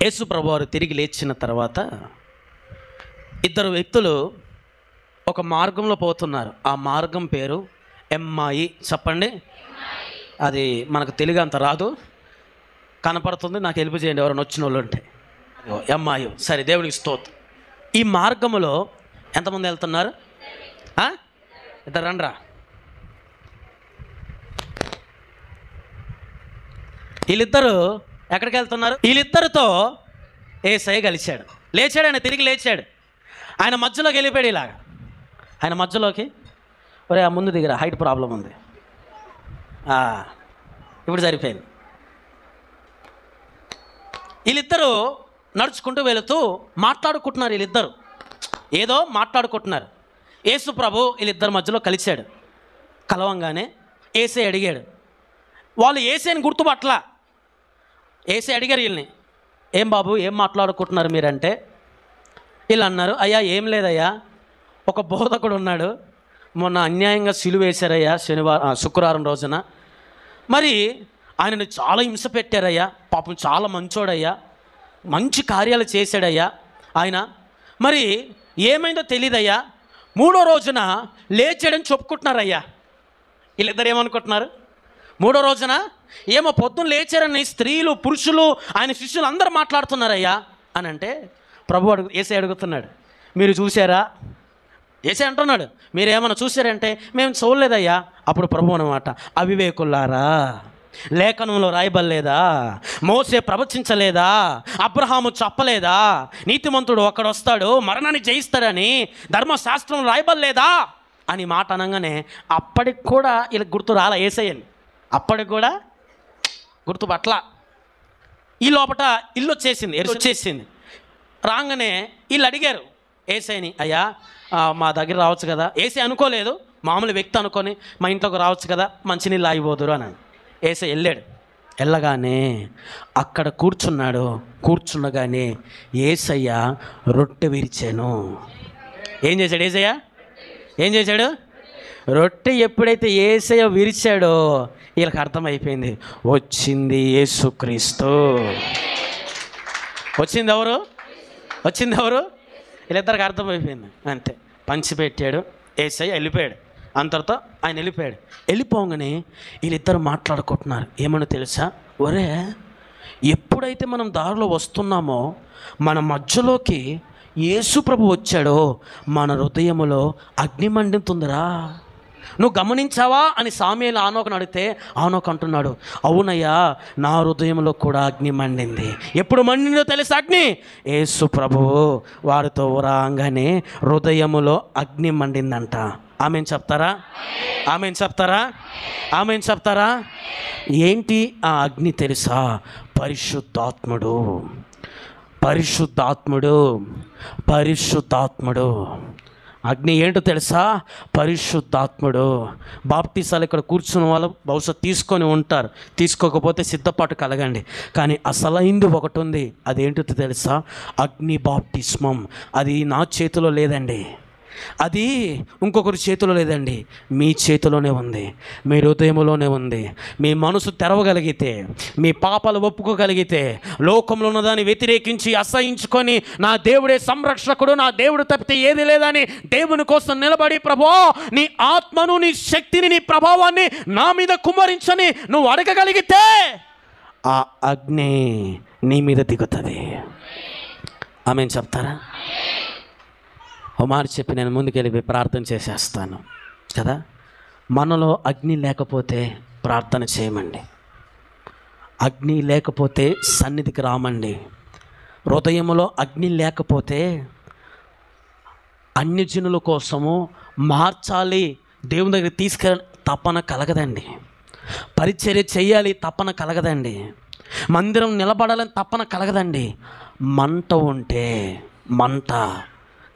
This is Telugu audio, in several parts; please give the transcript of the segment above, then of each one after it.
యేసు ప్రభువారు తిరిగి లేచిన తర్వాత ఇద్దరు వ్యక్తులు ఒక మార్గంలో పోతున్నారు. ఆ మార్గం పేరు ఎమ్మాయి. చెప్పండి. అది మనకు తెలుగు అంత రాదు, కనపడుతుంది. నాకు హెల్ప్ చేయండి ఎవరైనా వచ్చిన వాళ్ళు ఉంటే. ఎమ్మాయి. సరే, దేవునికి స్తోత్రం. ఈ మార్గంలో ఎంతమంది వెళ్తున్నారు? ఇద్దరు రండ్రా. వీళ్ళిద్దరూ ఎక్కడికి వెళ్తున్నారు? వీళ్ళిద్దరితో యేసయ్య కలిశాడు. లేచాడు, ఆయన తిరిగి లేచాడు. ఆయన మధ్యలోకి వెళ్ళిపోయాడు. ఇలాగా ఆయన మధ్యలోకి, ఒరే ఆ ముందు దగ్గర హైట్ ప్రాబ్లం ఉంది, ఇప్పుడు సరిపోయింది. వీళ్ళిద్దరూ నడుచుకుంటూ వెళుతూ మాట్లాడుకుంటున్నారు. వీళ్ళిద్దరు ఏదో మాట్లాడుకుంటున్నారు. యేసు ప్రభు వీళ్ళిద్దరి మధ్యలో కలిశాడు. కలవంగానే యేసయ్య అడిగాడు. వాళ్ళు యేసయ్యని గుర్తుపట్టలా. యేసయ్య అడిగారు వీళ్ళని, ఏం బాబు ఏం మాట్లాడుకుంటున్నారు మీరంటే, వీళ్ళు అన్నారు, అయ్యా ఏం లేదయ్యా, ఒక బోధకుడు ఉన్నాడు, మొన్న అన్యాయంగా సిలువ వేశారయ్యా శుక్రవారం రోజున. మరి ఆయనను చాలా హింస పెట్టారయ్యా, పాపం చాలా మంచోడయ్యా, మంచి కార్యాలు చేశాడయ్యా ఆయన. మరి ఏమైందో తెలీదయ్యా, 3వ రోజున లేచాడని చెప్పుకుంటున్నారయ్యా. వీళ్ళిద్దరు ఏమనుకుంటున్నారు? 3వ రోజున ఏమో పొద్దున్న లేచారని స్త్రీలు పురుషులు ఆయన శిష్యులు అందరూ మాట్లాడుతున్నారయ్యా అని అంటే, ప్రభు యేసయ్య అడుగుతున్నాడు, మీరు చూసారా? యేసయ్య అంటున్నాడు, మీరేమన్నా చూసారంటే మేము చూడలేదయ్యా. అప్పుడు ప్రభు అన్నమాట, అవివేకులారా, లేఖనంలో రాయబడలేదా? మోసే ప్రవచించలేదా? అబ్రహాము చెప్పలేదా? నీతిమంతుడు ఒకడొస్తాడు మరణాన్ని జయిస్తాడని ధర్మశాస్త్రం రాయబడలేదా అని మాట అనగానే అప్పటికి కూడా వీళ్ళకి గుర్తు రాలా యేసయ్యని. అప్పటికి కూడా గుర్తుపట్ల. ఈ లోపల ఇల్లు వచ్చేసింది. రాగానే వీళ్ళు అడిగారు యేసయ్యని, అయ్యా మా దగ్గర రావచ్చు కదా. యేసయ్య అనుకోలేదు, మామూలు వ్యక్తి అనుకొని మా ఇంట్లోకి రావచ్చు కదా, మంచినీళ్ళు ఆగిపోదురు అని. యేసయ్య వెళ్ళాడు. వెళ్ళగానే అక్కడ కూర్చున్నగానే యేసయ్య రొట్టె విరిచాను. ఏం చేశాడు యేసయ్య? ఏం చేశాడు? రొట్టె ఎప్పుడైతే యేసయ్య విరిచాడో వీళ్ళకి అర్థమైపోయింది, వచ్చింది యేసుక్రీస్తు. వచ్చింది ఎవరు? వీళ్ళిద్దరికి అర్థమైపోయింది. అంతే, పంచిపెట్టాడు యేసయ్య, వెళ్ళిపోయాడు. అంతటితో ఆయన వెళ్ళిపోయాడు. వెళ్ళిపోగానే వీళ్ళిద్దరు మాట్లాడుకుంటున్నారు. ఏమన్నా తెలుసా? ఒరే, ఎప్పుడైతే మనం దారిలో వస్తున్నామో మన మధ్యలోకి యేసు ప్రభు వచ్చాడో మన హృదయములో అగ్ని మండుతుందిరా. నువ్వు గమనించావా అని సామ్యూయేలు ఆనోకుని అడిగితే ఆనోకు అంటున్నాడు, అవునయ్యా నా హృదయంలో కూడా అగ్ని మండింది. ఎప్పుడు మండిందో తెలుసా అగ్ని? యేసు ప్రభువు వారితో రాగానే హృదయములో అగ్ని మండిందంట. ఆమెన్ చెప్తారా? ఏంటి ఆ అగ్ని తెలుసా? పరిశుద్ధాత్ముడు. అగ్ని ఏంటో తెలుసా? పరిశుద్ధాత్ముడు. బాప్టిసాలు ఇక్కడ కూర్చున్న వాళ్ళు బహుశా తీసుకొని ఉంటారు, తీసుకోకపోతే సిద్ధపాటు కలగండి. కానీ అసలైంది ఒకటి ఉంది, అదేంటో తెలుసా? అగ్ని బాప్టిస్మం. అది నా చేతిలో లేదండి, అది ఇంకొకరి చేతిలో లేదండి, మీ చేతిలోనే ఉంది, మీ హృదయంలోనే ఉంది. మీ మనసు తెరవగలిగితే, మీ పాపాలు ఒప్పుకోగలిగితే, లోకంలో ఉన్నదాన్ని వ్యతిరేకించి అసహించుకొని నా దేవుడే సంరక్షకుడు, నా దేవుడు తప్పితే ఏది లేదని దేవుని కోసం నిలబడి, ప్రభో నీ ఆత్మను, నీ శక్తిని, నీ ప్రభావాన్ని నా మీద కుమ్మరించని నువ్వు అడగగలిగితే ఆ అగ్ని నీ మీద దిగుతుంది. ఆమెన్ చెప్తారా? ఓ మాట చెప్పి నేను ముందుకెళ్ళి ప్రార్థన చేసేస్తాను కదా. మనలో అగ్ని లేకపోతే ప్రార్థన చేయమండి, అగ్ని లేకపోతే సన్నిధికి రామండి. హృదయంలో అగ్ని లేకపోతే అన్యజనుల కోసము మార్చాలి, దేవుని దగ్గర తీసుకెళ్ళ తపన కలగదండి. పరిచర్య చేయాలి తపన కలగదండి. మందిరం నిలబడాలని తపన కలగదండి. మంట ఉంటే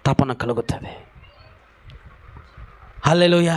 తపన కలుగుతుంది. హల్లెలూయా.